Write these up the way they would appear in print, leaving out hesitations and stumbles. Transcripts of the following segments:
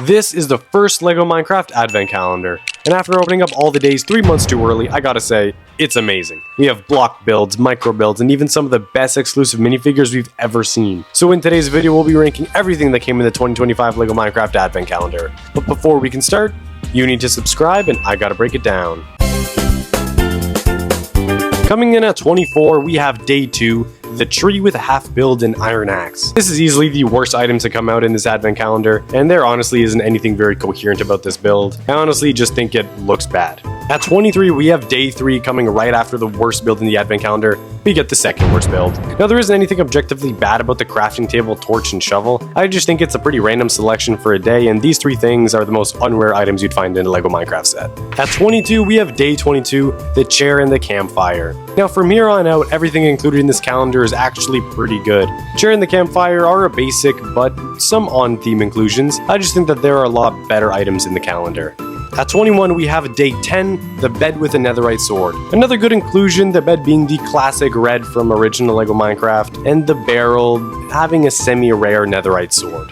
This is the first LEGO Minecraft Advent Calendar, and after opening up all the days 3 months too early, I gotta say, it's amazing. We have block builds, micro builds, and even some of the best exclusive minifigures we've ever seen. So in today's video, we'll be ranking everything that came in the 2025 LEGO Minecraft Advent Calendar. But before we can start, you need to subscribe, and I gotta break it down. Coming in at 24, we have Day 2, the tree with a half build and iron axe. This is easily the worst item to come out in this advent calendar, and there honestly isn't anything very coherent about this build. I honestly just think it looks bad. At 23, we have Day 3 coming right after the worst build in the advent calendar. We get the second worst build. Now there isn't anything objectively bad about the crafting table, torch, and shovel. I just think it's a pretty random selection for a day, and these three things are the most unrare items you'd find in a LEGO Minecraft set. At 22, we have Day 22, the chair and the campfire. Now from here on out, everything included in this calendar is actually pretty good. Chair and the campfire are a basic, but some on-theme inclusions. I just think that there are a lot better items in the calendar. At 21, we have Day 10, the bed with a netherite sword. Another good inclusion, the bed being the classic red from original LEGO Minecraft, and the barrel having a semi-rare netherite sword.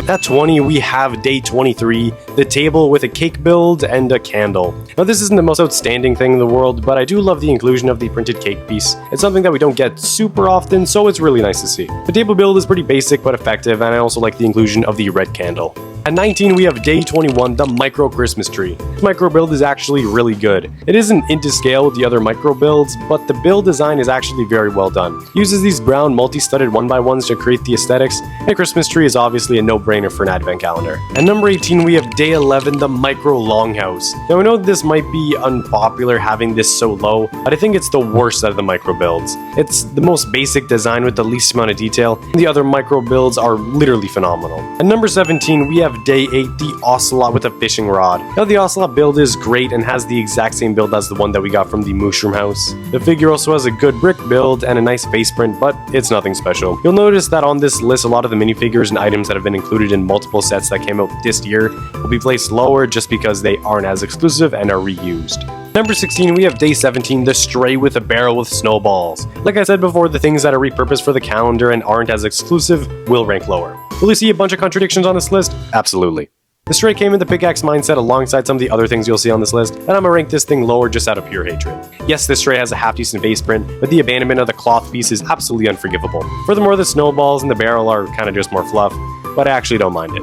At 20, we have Day 23, the table with a cake build and a candle. Now this isn't the most outstanding thing in the world, but I do love the inclusion of the printed cake piece. It's something that we don't get super often, so it's really nice to see. The table build is pretty basic but effective, and I also like the inclusion of the red candle. At 19, we have Day 21, the micro Christmas tree. This micro build is actually really good. It isn't into scale with the other micro builds, but the build design is actually very well done. It uses these brown multi-studded 1x1s to create the aesthetics, and Christmas tree is obviously a no-brainer for an advent calendar. At number 18, we have Day 11, the micro longhouse. Now I know this might be unpopular having this so low, but I think it's the worst out of the micro builds. It's the most basic design with the least amount of detail, and the other micro builds are literally phenomenal. At number 17, we have Day 8, the ocelot with a fishing rod. Now the ocelot build is great and has the exact same build as the one that we got from the mushroom house. The figure also has a good brick build and a nice face print, but it's nothing special. You'll notice that on this list, a lot of the minifigures and items that have been included in multiple sets that came out this year will be placed lower just because they aren't as exclusive and are reused. Number 16, we have Day 17, the stray with a barrel with snowballs. Like I said before, the things that are repurposed for the calendar and aren't as exclusive will rank lower. Will you see a bunch of contradictions on this list? Absolutely. The stray came in the pickaxe mindset alongside some of the other things you'll see on this list, and I'm gonna rank this thing lower just out of pure hatred. Yes, this stray has a half decent face print, but the abandonment of the cloth piece is absolutely unforgivable. Furthermore, the snowballs and the barrel are kinda just more fluff, but I actually don't mind it.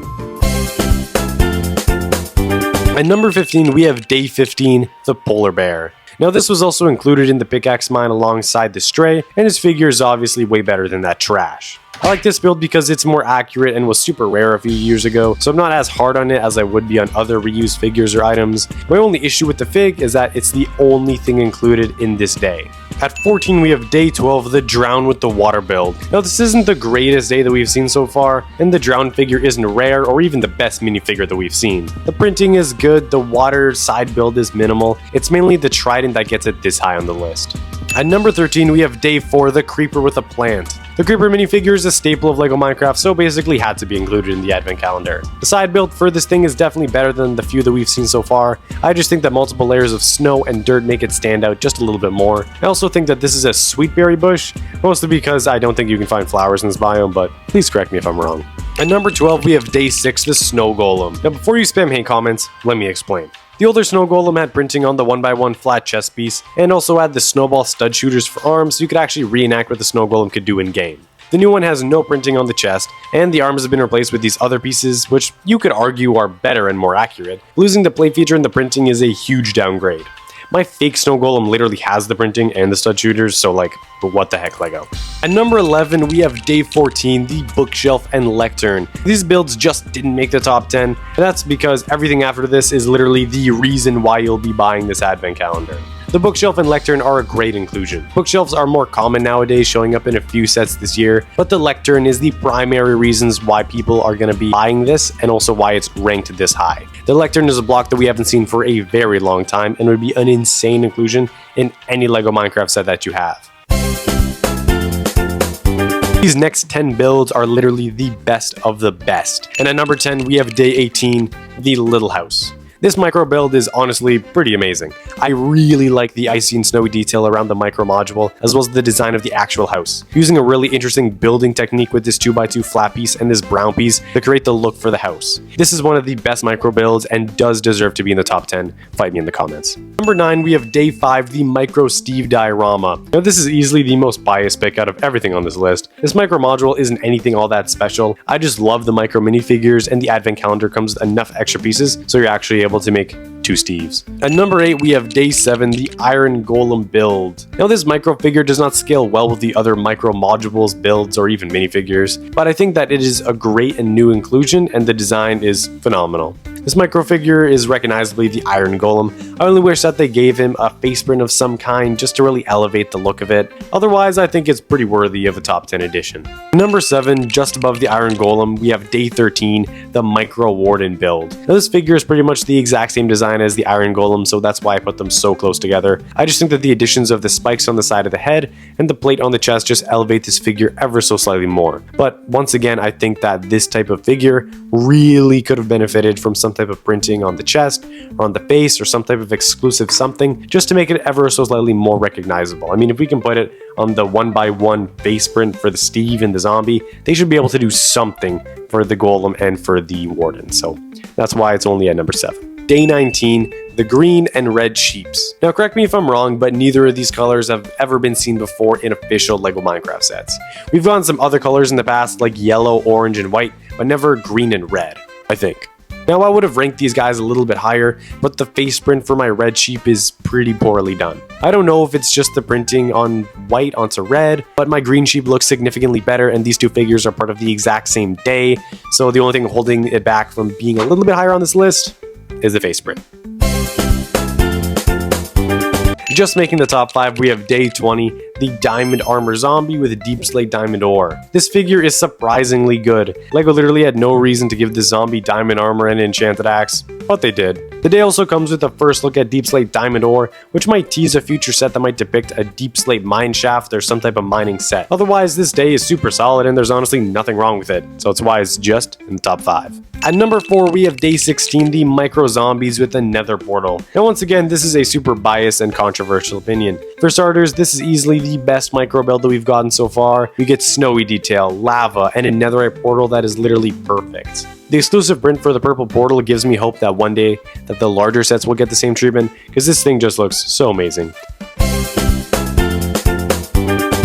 At number 15, we have Day 15, the polar bear. Now this was also included in the pickaxe mine alongside the stray, and his figure is obviously way better than that trash. I like this build because it's more accurate and was super rare a few years ago, so I'm not as hard on it as I would be on other reused figures or items. My only issue with the fig is that it's the only thing included in this day. At 14, we have Day 12, the drown with the water build. Now this isn't the greatest day that we've seen so far, and the drown figure isn't rare or even the best minifigure that we've seen. The printing is good, the water side build is minimal, it's mainly the trident that gets it this high on the list. At number 13, we have Day 4, the creeper with a plant. The creeper minifigure is a staple of LEGO Minecraft, so basically had to be included in the advent calendar. The side build for this thing is definitely better than the few that we've seen so far. I just think that multiple layers of snow and dirt make it stand out just a little bit more. I also think that this is a sweet berry bush, mostly because I don't think you can find flowers in this biome, but please correct me if I'm wrong. At number 12, we have Day 6, the snow golem. Now before you spam hate comments, let me explain. The older snow golem had printing on the 1x1 flat chest piece, and also had the snowball stud shooters for arms, so you could actually reenact what the snow golem could do in game. The new one has no printing on the chest, and the arms have been replaced with these other pieces, which you could argue are better and more accurate. Losing the plate feature in the printing is a huge downgrade. My fake snow golem literally has the printing and the stud shooters, so like, what the heck, LEGO. At number 11, we have Day 14, the bookshelf and lectern. These builds just didn't make the top 10, and that's because everything after this is literally the reason why you'll be buying this advent calendar. The bookshelf and lectern are a great inclusion. Bookshelves are more common nowadays, showing up in a few sets this year, but the lectern is the primary reasons why people are going to be buying this, and also why it's ranked this high. The lectern is a block that we haven't seen for a very long time, and would be an insane inclusion in any LEGO Minecraft set that you have. These next 10 builds are literally the best of the best. And at number 10, we have Day 18, the little house. This micro build is honestly pretty amazing. I really like the icy and snowy detail around the micro module, as well as the design of the actual house. Using a really interesting building technique with this 2x2 flat piece and this brown piece to create the look for the house. This is one of the best micro builds and does deserve to be in the top 10. Fight me in the comments. Number 9, we have day 5, the Micro Steve diorama. Now this is easily the most biased pick out of everything on this list. This micro module isn't anything all that special. I just love the micro minifigures, and the advent calendar comes with enough extra pieces so you're actually able to make 2 Steves. At number 8, we have day 7, the Iron Golem build. Now this micro figure does not scale well with the other micro modules, builds, or even minifigures, but I think that it is a great and new inclusion, and the design is phenomenal. This micro figure is recognizably the Iron Golem. I only wish that they gave him a face print of some kind just to really elevate the look of it. Otherwise, I think it's pretty worthy of a top 10 edition. Number 7, just above the Iron Golem, we have day 13, the Micro Warden build. Now this figure is pretty much the exact same design as the Iron Golem, so that's why I put them so close together. I just think that the additions of the spikes on the side of the head and the plate on the chest just elevate this figure ever so slightly more. But once again, I think that this type of figure really could have benefited from some type of printing on the chest or on the face or some type of exclusive something just to make it ever so slightly more recognizable. I mean, if we can put it on the 1x1 face print for the Steve and the zombie, they should be able to do something for the Golem and for the Warden. So that's why it's only at number 7. Day 19, the green and red sheeps. Now correct me if I'm wrong, but neither of these colors have ever been seen before in official LEGO Minecraft sets. We've gotten some other colors in the past like yellow, orange, and white, but never green and red, I think. Now I would have ranked these guys a little bit higher, but the face print for my red sheep is pretty poorly done. I don't know if it's just the printing on white onto red, but my green sheep looks significantly better, and these two figures are part of the exact same day, so the only thing holding it back from being a little bit higher on this list is the face print. Just making the top 5, we have day 20, the Diamond Armor Zombie with a Deep Slate Diamond Ore. This figure is surprisingly good. LEGO literally had no reason to give the zombie diamond armor and enchanted axe, but they did. The day also comes with a first look at Deep Slate Diamond Ore, which might tease a future set that might depict a Deep Slate mine shaft or some type of mining set. Otherwise, this day is super solid and there's honestly nothing wrong with it, so it's why it's just in the top 5. At number 4, we have day 16, the Micro Zombies with a Nether Portal. Now once again, this is a super biased and controversial opinion. For starters, this is easily the best micro build that we've gotten so far. You get snowy detail, lava, and a netherite portal that is literally perfect. The exclusive print for the purple portal gives me hope that one day that the larger sets will get the same treatment, because this thing just looks so amazing.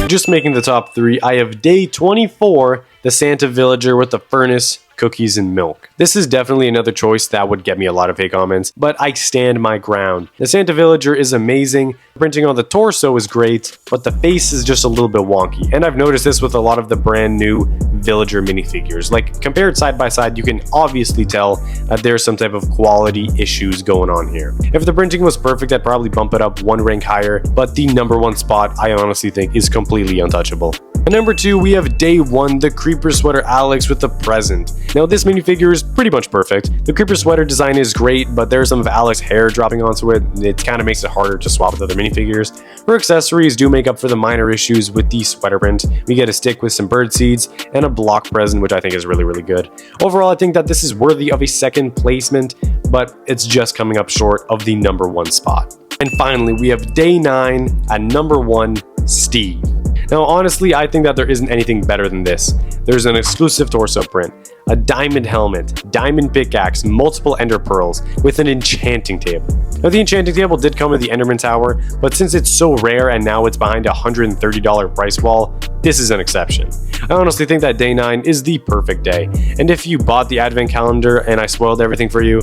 Just making the top 3, I have day 24, the Santa Villager with the furnace, cookies, and milk. This is definitely another choice that would get me a lot of hate comments, but I stand my ground. The Santa Villager is amazing, printing on the torso is great, but the face is just a little bit wonky, and I've noticed this with a lot of the brand new Villager minifigures. Like, compared side by side, you can obviously tell that there's some type of quality issues going on here. If the printing was perfect, I'd probably bump it up 1 rank higher, but the number 1 spot I honestly think is completely untouchable. At number 2, we have day 1, the Creeper Sweater Alex with the present. Now this minifigure is pretty much perfect. The Creeper Sweater design is great, but there's some of Alex's hair dropping onto it. It kind of makes it harder to swap with other minifigures. Her accessories do make up for the minor issues with the sweater print. We get a stick with some bird seeds and a block present, which I think is really, really good. Overall, I think that this is worthy of a second placement, but it's just coming up short of the number 1 spot. And finally, we have day 9 at number 1, Steve. Now honestly, I think that there isn't anything better than this. There's an exclusive torso print, a diamond helmet, diamond pickaxe, multiple ender pearls, with an enchanting table. Now the enchanting table did come with the Enderman Tower, but since it's so rare and now it's behind a $130 price wall, this is an exception. I honestly think that day 9 is the perfect day, and if you bought the advent calendar and I spoiled everything for you,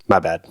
my bad.